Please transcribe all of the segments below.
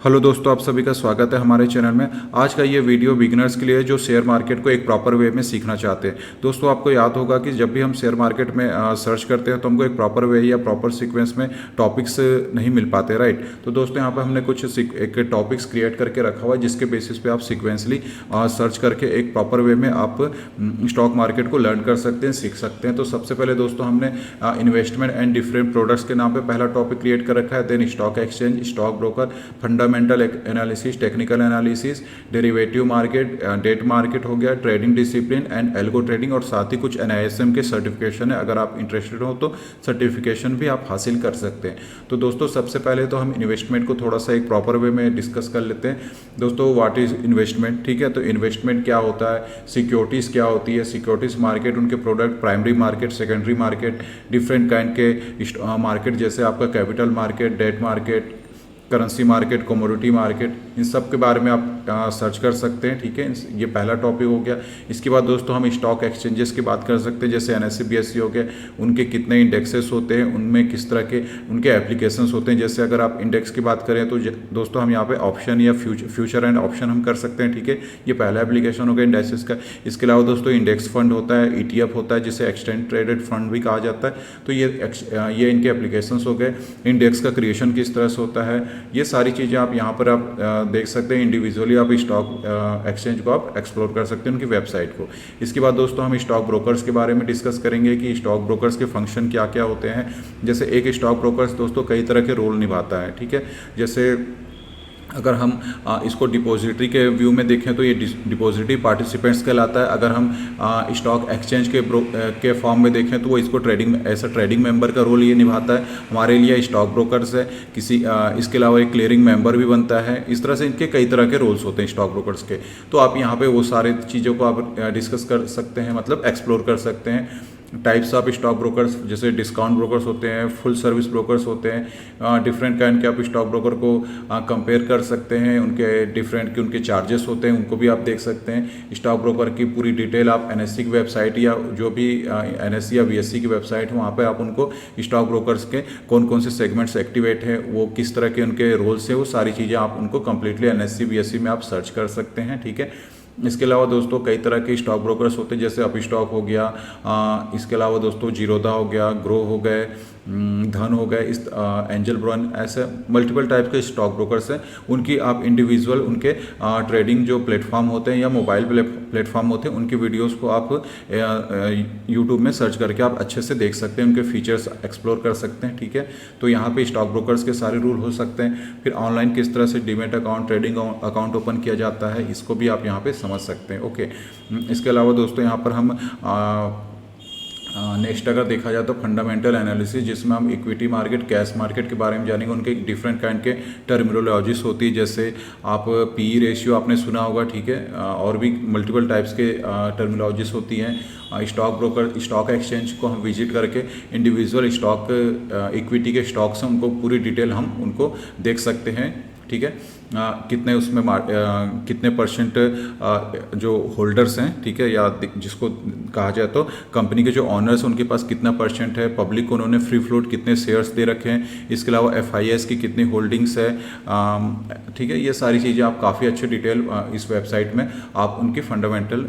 Hello दोस्तों, आप सभी का स्वागत है हमारे चैनल में। आज का ये वीडियो बिगिनर्स के लिए है जो शेयर मार्केट को एक प्रॉपर वे में सीखना चाहते हैं। दोस्तों, आपको याद होगा कि जब भी हम शेयर मार्केट में सर्च करते हैं तो हमको एक प्रॉपर वे या प्रॉपर सीक्वेंस में टॉपिक्स नहीं मिल पाते, राइट। तो दोस्तों, यहाँ पर हमने कुछ एक टॉपिक्स क्रिएट करके रखा हुआ है जिसके बेसिस पे आप सिक्वेंसली सर्च करके एक प्रॉपर वे में आप स्टॉक मार्केट को लर्न कर सकते हैं, सीख सकते हैं। तो सबसे पहले दोस्तों हमने इन्वेस्टमेंट एंड डिफरेंट प्रोडक्ट्स के नाम पर पहला टॉपिक क्रिएट कर रखा है। Then stock exchange, stock broker, fundamental analysis, technical analysis, derivative market, debt market हो गया, trading discipline and algo trading, और साथ ही कुछ NISM के सर्टिफिकेशन है। अगर आप इंटरेस्टेड हो तो सर्टिफिकेशन भी आप हासिल कर सकते हैं। तो दोस्तों, सबसे पहले तो हम इन्वेस्टमेंट को थोड़ा सा एक प्रॉपर वे में डिस्कस कर लेते हैं। दोस्तों, व्हाट इज इन्वेस्टमेंट, ठीक है। तो इन्वेस्टमेंट क्या होता है, सिक्योरिटीज़ क्या होती है, सिक्योरिटीज़ मार्केट, उनके product, primary market, secondary market, different kind के मार्केट जैसे आपका capital market, debt market, currency market, commodity market, इन सब के बारे में आप सर्च कर सकते हैं, ठीक है। ये पहला टॉपिक हो गया। इसके बाद दोस्तों हम स्टॉक एक्सचेंजेस की बात कर सकते हैं, जैसे NSE BSE हो गए, उनके कितने इंडेक्सेस होते हैं, उनमें किस तरह के उनके एप्लीकेशंस होते हैं। जैसे अगर आप इंडेक्स की बात करें तो दोस्तों हम यहाँ पे ऑप्शन या फ्यूचर एंड ऑप्शन हम कर सकते हैं, ठीक है। ये पहला एप्लीकेशन हो गया इंडेक्सेस का। इसके अलावा दोस्तों इंडेक्स फंड होता है, ETF होता है, जिसे एक्सचेंज ट्रेडेड फंड भी कहा जाता है। तो ये इनके एप्लीकेशंस हो गए। इंडेक्स का क्रिएशन किस तरह से होता है, ये सारी चीज़ें आप यहाँ पर आप देख सकते हैं। इंडिविजुअली आप स्टॉक एक्सचेंज को आप एक्सप्लोर कर सकते हैं, उनकी वेबसाइट को। इसके बाद दोस्तों हम स्टॉक ब्रोकर्स के बारे में डिस्कस करेंगे कि स्टॉक ब्रोकर्स के फंक्शन क्या क्या होते हैं। जैसे एक स्टॉक ब्रोकर्स दोस्तों कई तरह के रोल निभाता है, ठीक है। जैसे अगर हम इसको डिपॉजिटरी के व्यू में देखें तो ये डिपॉजिटरी पार्टिसिपेंट्स कहलाता है। अगर हम स्टॉक एक्सचेंज के फॉर्म में देखें तो वो इसको ट्रेडिंग मेंबर का रोल ये निभाता है। हमारे लिए स्टॉक ब्रोकर्स है इसके अलावा एक क्लियरिंग मेंबर भी बनता है। इस तरह से इनके कई तरह के रोल्स होते हैं स्टॉक ब्रोकर्स के। तो आप यहाँ पे वो सारी चीज़ों को आप डिस्कस कर सकते हैं, मतलब एक्सप्लोर कर सकते हैं। टाइप्स ऑफ स्टॉक ब्रोकर्स, जैसे डिस्काउंट ब्रोकर्स होते हैं, फुल सर्विस ब्रोकर्स होते हैं, डिफरेंट काइंड के आप स्टॉक ब्रोकर को कंपेयर कर सकते हैं। उनके डिफरेंट के उनके चार्जेस होते हैं, उनको भी आप देख सकते हैं। स्टॉक ब्रोकर की पूरी डिटेल आप NSE की वेबसाइट या जो भी NSE या BSE की वेबसाइट है वहाँ पे आप उनको स्टॉक ब्रोकर्स के कौन कौन से सेगमेंट्स एक्टिवेट है, वो किस तरह के उनके रोल्स है, वो सारी चीज़ें आप उनको कम्प्लीटली NSE BSE में आप सर्च कर सकते हैं, ठीक है। इसके अलावा दोस्तों कई तरह के स्टॉक ब्रोकर्स होते हैं, जैसे अप स्टॉक हो गया, इसके अलावा दोस्तों जीरोधा हो गया, ग्रो हो गए, धन हो गए, इस एंजल ब्रोन, ऐसे मल्टीपल टाइप के स्टॉक ब्रोकर्स हैं। उनकी आप इंडिविजुअल उनके ट्रेडिंग जो प्लेटफॉर्म होते हैं या मोबाइल प्लेटफॉर्म होते हैं, उनके वीडियोस को आप यूट्यूब में सर्च करके आप अच्छे से देख सकते हैं, उनके फीचर्स एक्सप्लोर कर सकते हैं, ठीक है। तो यहाँ पे स्टॉक ब्रोकर्स के सारे रूल हो सकते हैं। फिर ऑनलाइन किस तरह से demat account, trading account open किया जाता है, इसको भी आप यहाँ पे समझ सकते हैं, ओके। इसके अलावा दोस्तों यहाँ पर हम नेक्स्ट अगर देखा जाए तो फंडामेंटल एनालिसिस, जिसमें हम इक्विटी मार्केट, कैश मार्केट के बारे में जानेंगे। उनके डिफरेंट काइंड के टर्मिनोलॉजीज होती है, जैसे आप PE रेशियो आपने सुना होगा, ठीक है। और भी मल्टीपल टाइप्स के टर्मिनोलॉजीज होती हैं। स्टॉक एक्सचेंज को हम विजिट करके इंडिविजुअल स्टॉक इक्विटी के स्टॉक्स हैं उनको पूरी डिटेल हम उनको देख सकते हैं, ठीक है। कितने उसमें कितने परसेंट जो होल्डर्स हैं, ठीक है, या जिसको कहा जाए तो कंपनी के जो ऑनर्स हैं उनके पास कितना परसेंट है, पब्लिक को उन्होंने फ्री फ्लोट कितने शेयर्स दे रखे हैं, इसके अलावा FIS की कितनी होल्डिंग्स है, ठीक है। ये सारी चीज़ें आप काफ़ी अच्छे डिटेल इस वेबसाइट में आप उनकी फंडामेंटल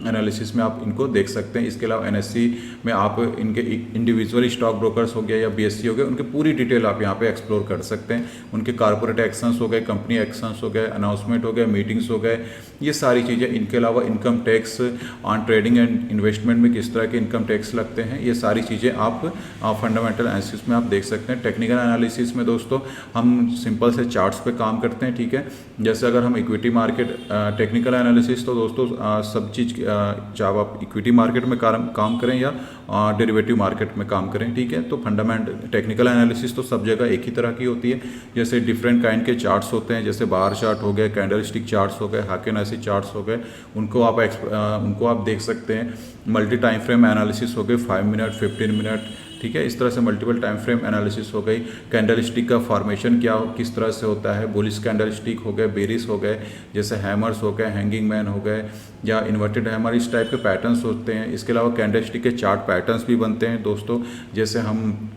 एनालिसिस में आप इनको देख सकते हैं। इसके अलावा NSE में आप इनके इंडिविजुअल स्टॉक ब्रोकर्स हो गया या BSE हो गया, उनकी पूरी डिटेल आप यहाँ पे एक्सप्लोर कर सकते हैं। उनके कॉर्पोरेट एक्शंस हो गए, कंपनी एक्शंस हो गए, अनाउंसमेंट हो गए, मीटिंग्स हो गए, ये सारी चीज़ें। इनके अलावा income tax on trading and investment में किस तरह के इनकम टैक्स लगते हैं, ये सारी चीज़ें आप फंडामेंटल एनालिसिस में आप देख सकते हैं। टेक्निकल एनालिसिस में दोस्तों हम सिंपल से चार्ट्स पे काम करते हैं, ठीक है। जैसे अगर हम इक्विटी मार्केट टेक्निकल एनालिसिस, तो दोस्तों सब चीज़ चाहे आप इक्विटी मार्केट में काम करें या डेरिवेटिव मार्केट में काम करें, ठीक है। तो फंडामेंटल टेक्निकल एनालिसिस तो सब जगह एक ही तरह की होती है। जैसे डिफरेंट काइंड के चार्ट्स होते हैं, जैसे बार चार्ट हो गए, कैंडल स्टिक चार्ट्स हो गए, हाकेनासी चार्ट्स हो गए, उनको आप देख सकते हैं। मल्टी टाइम फ्रेम एनालिसिस हो गए, 5 मिनट, 15 मिनट, ठीक है। इस तरह से मल्टीपल टाइम फ्रेम एनालिसिस हो गई। कैंडल स्टिक का फॉर्मेशन किस तरह से होता है, बुलिश कैंडल स्टिक हो गए, बेरिस हो गए, जैसे हैमर्स हो गए, हैंगिंग मैन हो गए, या इन्वर्टेड हैमर, इस टाइप के पैटर्न्स होते हैं। इसके अलावा कैंडल स्टिक के चार्ट पैटर्न्स भी बनते हैं दोस्तों। जैसे हम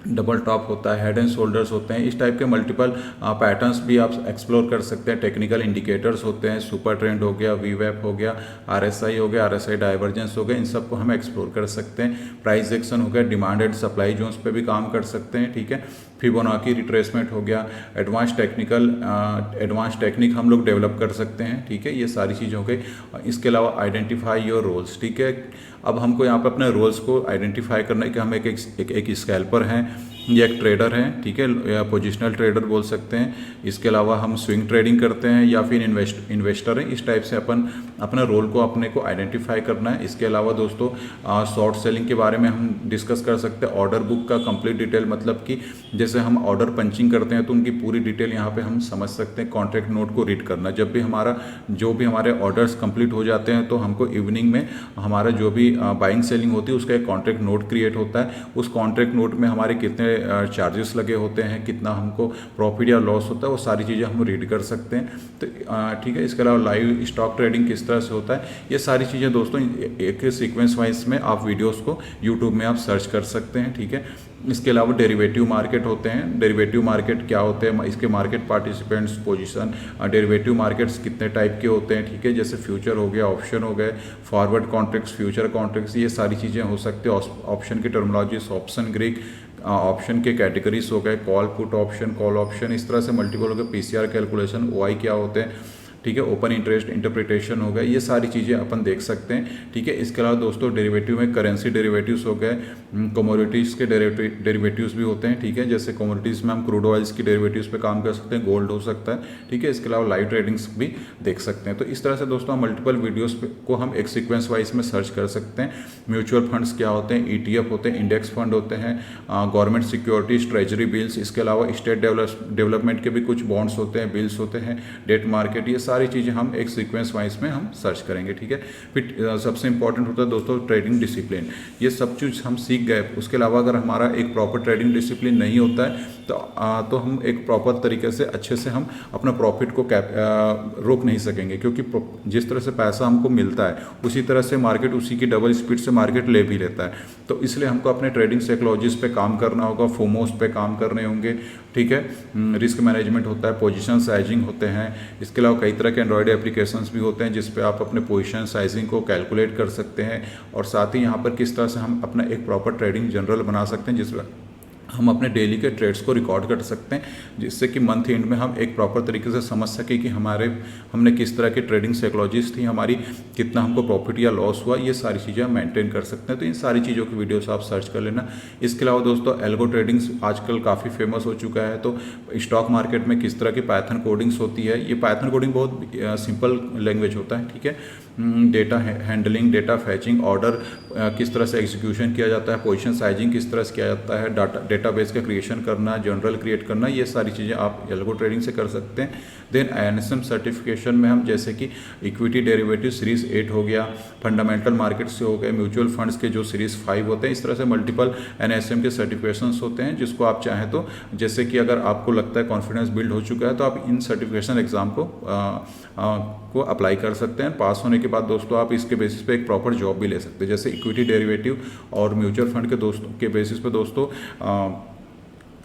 डबल टॉप होता है, हेड एंड शोल्डर्स होते हैं, इस टाइप के मल्टीपल पैटर्न्स भी आप एक्सप्लोर कर सकते हैं। टेक्निकल इंडिकेटर्स होते हैं, सुपर ट्रेंड हो गया, वी वेप हो गया, आरएसआई हो गया, आरएसआई डाइवर्जेंस हो गया, इन सबको हम एक्सप्लोर कर सकते हैं। प्राइस एक्शन हो गया, डिमांड एंड सप्लाई जोन्स पे भी काम कर सकते हैं, ठीक है। फिबोनाची रिट्रेसमेंट हो गया, एडवांस टेक्निक हम लोग डेवलप कर सकते हैं, ठीक है। ये सारी चीज़ें हो गई। इसके अलावा आइडेंटिफाई योर रोल्स, ठीक है। अब हमको यहाँ पर अपने रोल्स को आइडेंटिफाई करना है कि हम एक स्कैल्पर हैं या एक ट्रेडर हैं, ठीक है, या पोजिशनल ट्रेडर बोल सकते हैं। इसके अलावा हम स्विंग ट्रेडिंग करते हैं या फिर इन्वेस्टर हैं। इस टाइप से अपन अपना रोल को अपने को आइडेंटिफाई करना है। इसके अलावा दोस्तों शॉर्ट सेलिंग के बारे में हम डिस्कस कर सकते हैं। ऑर्डर बुक का कंप्लीट डिटेल, मतलब कि जैसे हम ऑर्डर पंचिंग करते हैं तो उनकी पूरी डिटेल यहाँ पे हम समझ सकते हैं। कॉन्ट्रैक्ट नोट को रीड करना, जब भी हमारे ऑर्डर्स कंप्लीट हो जाते हैं तो हमको इवनिंग में हमारा जो भी बाइंग सेलिंग होती है उसका एक कॉन्ट्रैक्ट नोट क्रिएट होता है। उस कॉन्ट्रैक्ट नोट में हमारे कितने चार्जेस लगे होते हैं, कितना हमको प्रॉफिट या लॉस होता है, वो सारी चीज़ें हम रीड कर सकते हैं। तो ठीक है। इसके अलावा लाइव स्टॉक ट्रेडिंग किस तरह से होता है, ये सारी चीज़ें दोस्तों एक सीक्वेंस वाइज में आप वीडियोस को यूट्यूब में आप सर्च कर सकते हैं, ठीक है। इसके अलावा डेरिवेटिव मार्केट होते हैं। डेरिवेटिव मार्केट क्या होते हैं, इसके market participants, position, derivative markets कितने टाइप के होते हैं, ठीक है। जैसे फ्यूचर हो गया, ऑप्शन हो गए, फॉरवर्ड कॉन्ट्रैक्ट्स, फ्यूचर कॉन्ट्रैक्ट्स, ये सारी चीज़ें हो सकती है। ऑप्शन की टर्मिनोलॉजीज, ऑप्शन ग्रीक, ऑप्शन के कैटेगरीज हो गए, call put option, call option, इस तरह से मल्टीपल हो गए। पीसीआर कैलकुलेशन, ओआई क्या होते हैं, ठीक है। ओपन इंटरेस्ट इंटरप्रिटेशन हो गया, ये सारी चीज़ें अपन देख सकते हैं, ठीक है। इसके अलावा दोस्तों डेरिवेटिव में करेंसी डेरिवेटिव्स हो गए, कमोडिटीज़ के डेरिवेटिव्स भी होते हैं, ठीक है। जैसे कमोडिटीज़ में हम क्रूड ऑयल्स की डेरिवेटिव्स पे काम कर सकते हैं, गोल्ड हो सकता है, ठीक है। इसके अलावा लाइव ट्रेडिंग्स भी देख सकते हैं। तो इस तरह से दोस्तों मल्टीपल वीडियोज़ को हम एक सीक्वेंस वाइज में सर्च कर सकते हैं। म्यूचुअल फंड्स क्या होते हैं, ETF होते हैं, इंडेक्स फंड होते हैं, गवर्नमेंट सिक्योरिटीज़, ट्रेजरी बिल्स, इसके अलावा स्टेट डेवलपमेंट के भी कुछ बॉन्ड्स होते हैं, बिल्स होते हैं, डेट मार्केट, ये सारी चीज़ें हम एक सीक्वेंस वाइज में हम सर्च करेंगे, ठीक है। फिर सबसे इंपॉर्टेंट होता है दोस्तों ट्रेडिंग डिसिप्लिन। ये सब चीज़ हम सीख गए, उसके अलावा अगर हमारा एक प्रॉपर ट्रेडिंग डिसिप्लिन नहीं होता है तो हम एक प्रॉपर तरीके से अच्छे से हम अपना प्रॉफिट को रोक नहीं सकेंगे, क्योंकि जिस तरह से पैसा हमको मिलता है उसी तरह से मार्केट उसी की डबल स्पीड से मार्केट ले भी लेता है। तो इसलिए हमको अपने ट्रेडिंग साइकोलॉजीज पे काम करना होगा, फोमोस पे काम करने होंगे, ठीक है। रिस्क मैनेजमेंट होता है, पोजीशन साइजिंग होते हैं। इसके अलावा कई तरह के एंड्रॉयड एप्लीकेशंस भी होते हैं जिस पे आप अपने पोजीशन साइजिंग को कैलकुलेट कर सकते हैं। और साथ ही यहाँ पर किस तरह से हम अपना एक प्रॉपर ट्रेडिंग जनरल बना सकते हैं जिसमें हम अपने डेली के ट्रेड्स को रिकॉर्ड कर सकते हैं, जिससे कि मंथ एंड में हम एक प्रॉपर तरीके से समझ सकें कि हमने किस तरह की ट्रेडिंग साइकोलॉजीज थी, हमारी कितना हमको प्रॉफिट या लॉस हुआ, ये सारी चीज़ें हम मेंटेन कर सकते हैं। तो इन सारी चीज़ों की वीडियोस आप सर्च कर लेना। इसके अलावा दोस्तों एल्गो ट्रेडिंग्स आजकल काफ़ी फेमस हो चुका है। तो स्टॉक मार्केट में किस तरह की पाइथन कोडिंग्स होती है, ये पाइथन कोडिंग बहुत सिंपल लैंग्वेज होता है, ठीक है। डेटा हैंडलिंग, डेटा फैचिंग, ऑर्डर किस तरह से एग्जीक्यूशन किया जाता है, पोजीशन साइजिंग किस तरह से किया जाता है, डेटाबेस का क्रिएशन करना, जनरल क्रिएट करना, ये सारी चीज़ें आप एल्गो ट्रेडिंग से कर सकते हैं। देन INSM सर्टिफिकेशन में हम जैसे कि इक्विटी डेरिवेटिव सीरीज 8 हो गया, फंडामेंटल मार्केट से हो गए, म्यूचुअल फंड्स के जो सीरीज 5 होते हैं, इस तरह से मल्टीपल NSM के सर्टिफिकेशंस होते हैं जिसको आप चाहें तो, जैसे कि अगर आपको लगता है कॉन्फिडेंस बिल्ड हो चुका है तो आप इन सर्टिफिकेशन एग्जाम को अप्लाई कर सकते हैं। पास होने के बाद दोस्तों आप इसके बेसिस पे एक प्रॉपर जॉब भी ले सकते हैं। जैसे इक्विटी डेरिवेटिव और म्यूचुअल फंड के के बेसिस पे दोस्तों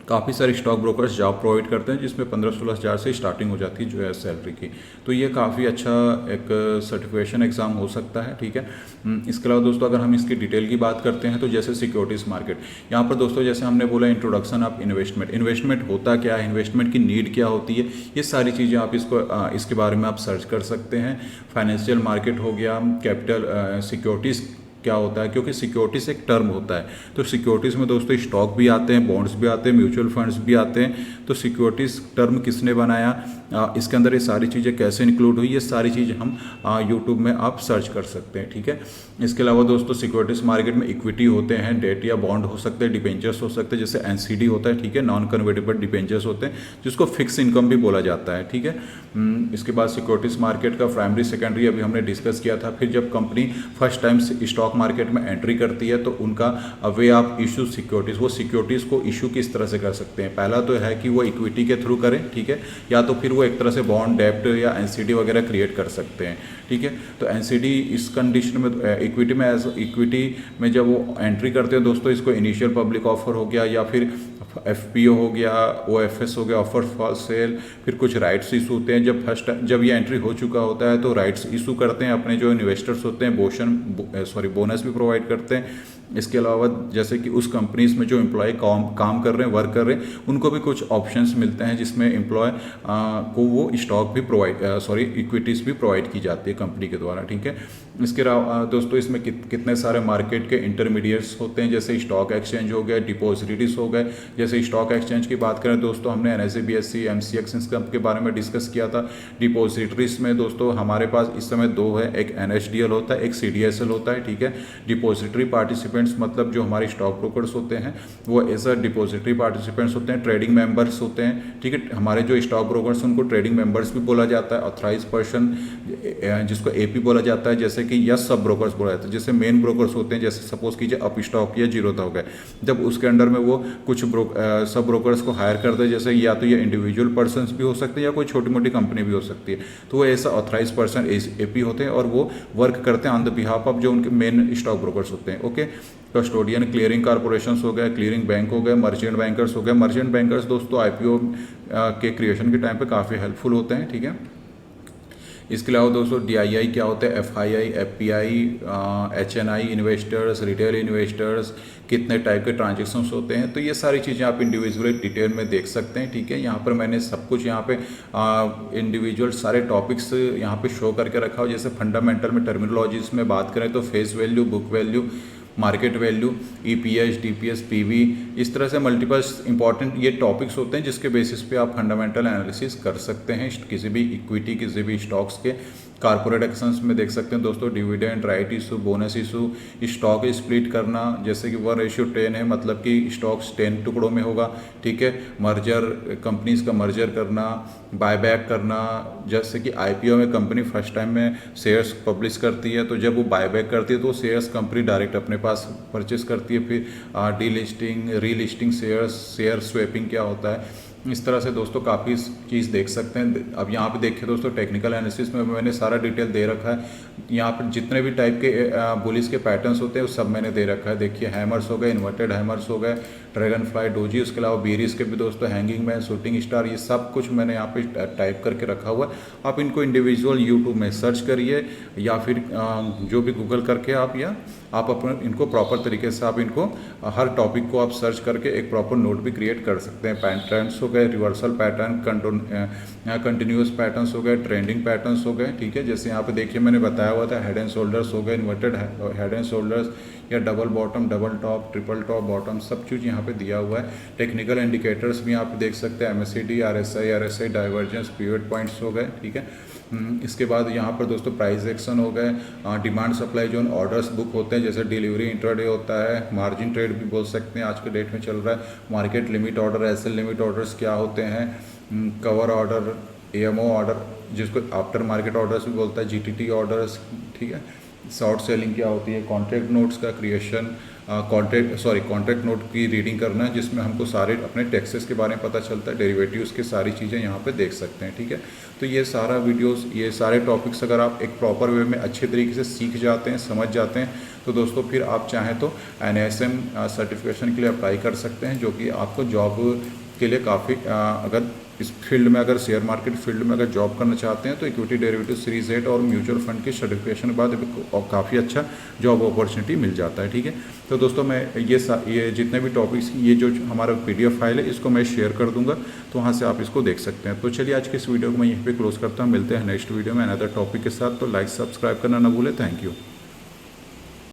काफ़ी सारे स्टॉक ब्रोकर्स जॉब प्रोवाइड करते हैं जिसमें 15-16 हज़ार से स्टार्टिंग हो जाती है जो है सैलरी की। तो ये काफ़ी अच्छा एक सर्टिफिकेशन एग्ज़ाम हो सकता है, ठीक है। इसके अलावा दोस्तों अगर हम इसकी डिटेल की बात करते हैं तो जैसे सिक्योरिटीज़ मार्केट, यहाँ पर दोस्तों जैसे हमने बोला इंट्रोडक्शन ऑफ इन्वेस्टमेंट होता क्या है, इन्वेस्टमेंट की नीड क्या होती है, ये सारी चीज़ें आप इसके बारे में आप सर्च कर सकते हैं। फाइनेंशियल मार्केट हो गया, कैपिटल सिक्योरिटीज़ क्या होता है, क्योंकि सिक्योरिटीज एक टर्म होता है। तो सिक्योरिटीज में दोस्तों स्टॉक भी आते हैं, बॉन्ड्स भी आते हैं, म्यूचुअल फंड्स भी आते हैं। तो सिक्योरिटीज टर्म किसने बनाया, इसके अंदर ये सारी चीज़ें कैसे इंक्लूड हुई, ये सारी चीज़ें हम यूट्यूब में आप सर्च कर सकते हैं, ठीक है। इसके अलावा दोस्तों सिक्योरिटीज मार्केट में इक्विटी होते हैं, डेट या बॉन्ड हो सकते हैं, डिबेंचर्स हो सकते हैं, जैसे NCD होता है, ठीक है, नॉन कन्वर्टेबल डिबेंचर्स होते हैं जिसको फिक्स इनकम भी बोला जाता है, ठीक है। इसके बाद सिक्योरिटीज मार्केट का प्राइमरी सेकेंडरी अभी हमने डिस्कस किया था। फिर जब company first time stock market में एंट्री करती है तो उनका वे ऑफ इशू सिक्योरिटीज़, वो सिक्योरिटीज़ को इशू किस तरह से कर सकते हैं। पहला तो है कि वो इक्विटी के थ्रू करें, ठीक है, या तो फिर वो एक तरह से बॉन्ड, डेप्ट या एनसीडी वगैरह क्रिएट कर सकते हैं, ठीक है। तो एनसीडी इस कंडीशन में इक्विटी में इक्विटी में जब वो एंट्री करते हैं दोस्तों, इसको इनिशियल पब्लिक ऑफर हो गया या फिर एफपीओ हो गया, ओएफएस हो गया, ऑफर फॉर सेल, फिर कुछ राइट्स इशू होते हैं। जब ये एंट्री हो चुका होता है तो राइट्स इशू करते हैं, अपने जो इन्वेस्टर्स होते हैं बोनस भी प्रोवाइड करते हैं। इसके अलावा जैसे कि उस कंपनीज में जो एम्प्लॉय काम कर रहे हैं, वर्क कर रहे हैं, उनको भी कुछ ऑप्शंस मिलते हैं जिसमें एम्प्लॉय को वो स्टॉक भी इक्विटीज़ भी प्रोवाइड की जाती है कंपनी के द्वारा, ठीक है। इसके अलावा दोस्तों इसमें कितने सारे मार्केट के इंटरमीडिएट्स होते हैं, जैसे स्टॉक एक्सचेंज हो गए, डिपॉजिटरीज हो गए। जैसे स्टॉक एक्सचेंज की बात करें दोस्तों, हमने एनएसई, बीएसई, एमसीएक्स के बारे में डिस्कस किया था। डिपॉजिटरीज में दोस्तों हमारे पास इस समय दो है, एक एनएसडीएल होता है, एक सीडीएसएल होता है, ठीक है। डिपॉजिटरी पार्टिसिपेंट्स मतलब जो हमारे स्टॉक ब्रोकर्स होते हैं वो एज अ डिपॉजिटरी पार्टिसिपेंट्स होते हैं, ट्रेडिंग मेंबर्स होते हैं, ठीक है। हमारे जो स्टॉक ब्रोकर्स उनको ट्रेडिंग मेंबर्स भी बोला जाता है, ऑथराइज पर्सन जिसको एपी बोला जाता है, जैसे कि या सब ब्रोकर्स बोला जाता है। जैसे मेन ब्रोकर्स होते हैं, जैसे सपोज कीजिए अप स्टॉक या जीरोधा हो गए, जब उसके अंडर में वो कुछ सब ब्रोकर्स को हायर करते हैं, जैसे या तो ये इंडिविजुअल पर्सनस भी हो सकते हैं या कोई छोटी मोटी कंपनी भी हो सकती है, तो वो ऐसा ऑथराइज पर्सन एपी होते हैं और वो वर्क करते हैं ऑन द बिहाफ ऑफ जो उनके मेन स्टॉक ब्रोकर्स होते हैं, ओके। कस्टोडियन क्लियरिंग कॉर्पोरेशंस हो गए, क्लियरिंग बैंक हो गए, मर्चेंट बैंकर्स हो गए। मर्चेंट बैंकर्स दोस्तों आईपीओ के क्रिएशन के टाइम पे काफ़ी हेल्पफुल होते हैं, ठीक है। इसके अलावा दोस्तों डीआईआई क्या होता है, FII, FPI, HNI investors, retail investors, कितने टाइप के ट्रांजेक्शन्स होते हैं, तो ये सारी चीज़ें आप इंडिविजुअली डिटेल में देख सकते हैं, ठीक है। यहाँ पर मैंने सब कुछ यहाँ पे इंडिविजुअल सारे टॉपिक्स यहाँ पे शो करके रखा हो। जैसे फंडामेंटल में टर्मिनोलॉजीज में बात करें तो face value, book value, market value, EPS, DPS, PV, इस तरह से मल्टीपल इंपॉर्टेंट ये टॉपिक्स होते हैं जिसके बेसिस पे आप फंडामेंटल एनालिसिस कर सकते हैं किसी भी इक्विटी, किसी भी स्टॉक्स के। कारपोरेट एक्शंस में देख सकते हैं दोस्तों dividend, right issue, bonus issue, stock split करना, जैसे कि 1:10 है, मतलब कि स्टॉक्स 10 टुकड़ों में होगा, ठीक है। मर्जर, कंपनीज का मर्जर करना, बायबैक करना, जैसे कि आईपीओ में कंपनी फर्स्ट टाइम में शेयर्स पब्लिश करती है, तो जब वो बायबैक करती है तो शेयर्स कंपनी डायरेक्ट अपने पास परचेस करती है। फिर delisting, relisting shares, share swapping क्या होता है, इस तरह से दोस्तों काफ़ी चीज़ देख सकते हैं। अब यहाँ पे देखिए दोस्तों टेक्निकल एनालिसिस में मैंने सारा डिटेल दे रखा है। यहाँ पर जितने भी टाइप के बुलिस के पैटर्न्स होते हैं वो सब मैंने दे रखा है। देखिए हैमर्स हो गए, इन्वर्टेड हैमर्स हो गए, ड्रैगन फ्लाई, डोजी, उसके अलावा बीरीज के भी दोस्तों हैंगिंग मैन, शूटिंग स्टार, ये सब कुछ मैंने यहाँ पे टाइप करके रखा हुआ है। आप इनको इंडिविजुअल यूट्यूब में सर्च करिए या फिर जो भी गूगल करके आप अपने इनको प्रॉपर तरीके से आप इनको हर टॉपिक को आप सर्च करके एक प्रॉपर नोट भी क्रिएट कर सकते हैं। पैटर्न्स हो गए, रिवर्सल पैटर्न, कंटिन्यूस पैटर्न्स हो गए, ट्रेंडिंग पैटर्न्स हो गए, ठीक है। जैसे यहाँ पे देखिए मैंने बताया हुआ था हेड एंड शोल्डर्स हो गए, इन्वर्टेड हेड एंड शोल्डर्स या double bottom, double top, triple top, bottom, सब चीज़ यहाँ पे दिया हुआ है। टेक्निकल इंडिकेटर्स भी यहाँ पे देख सकते हैं, MSCD, RSI, divergence, pivot points हो गए, ठीक है। इसके बाद यहाँ पर दोस्तों प्राइस एक्शन हो गए, demand supply zone, orders book होते हैं, जैसे डिलीवरी इंट्राडे होता है, मार्जिन ट्रेड भी बोल सकते हैं, आज के डेट में चल रहा है। Market limit order, SL limit orders क्या होते हैं, कवर ऑर्डर, एएमओ ऑर्डर जिसको आफ्टर मार्केट ऑर्डर्स भी बोलता है, जीटीटी ऑर्डर्स, ठीक है। शॉर्ट सेलिंग क्या होती है, कॉन्ट्रैक्ट नोट्स का क्रिएशन, कॉन्ट्रैक्ट नोट की रीडिंग करना है जिसमें हमको सारे अपने टैक्सेस के बारे में पता चलता है, डेरिवेटिव्स की सारी चीज़ें यहाँ पे देख सकते हैं, ठीक है। तो ये सारा वीडियोस, ये सारे टॉपिक्स अगर आप एक प्रॉपर वे में अच्छे तरीके से सीख जाते हैं, समझ जाते हैं, तो दोस्तों फिर आप चाहें तो NISM सर्टिफिकेशन के लिए अप्लाई कर सकते हैं, जो कि आपको जॉब के लिए काफ़ी अगर इस फील्ड में, अगर शेयर मार्केट फील्ड में अगर जॉब करना चाहते हैं तो इक्विटी डेरिवेटिव सीरीज 8 और म्यूचुअल फंड की सर्टिफिकेशन के बाद काफ़ी अच्छा जॉब अपॉर्चुनिटी मिल जाता है, ठीक है। तो दोस्तों मैं ये जितने भी टॉपिक्स, ये जो हमारा PDF फाइल है इसको मैं शेयर कर दूंगा, तो वहाँ से आप इसको देख सकते हैं। तो चलिए आज के इस वीडियो को मैं यहीं पे क्लोज करता हूँ, मिलते हैं नेक्स्ट वीडियो में अनदर टॉपिक के साथ। तो लाइक सब्सक्राइब करना ना भूलें। Thank you.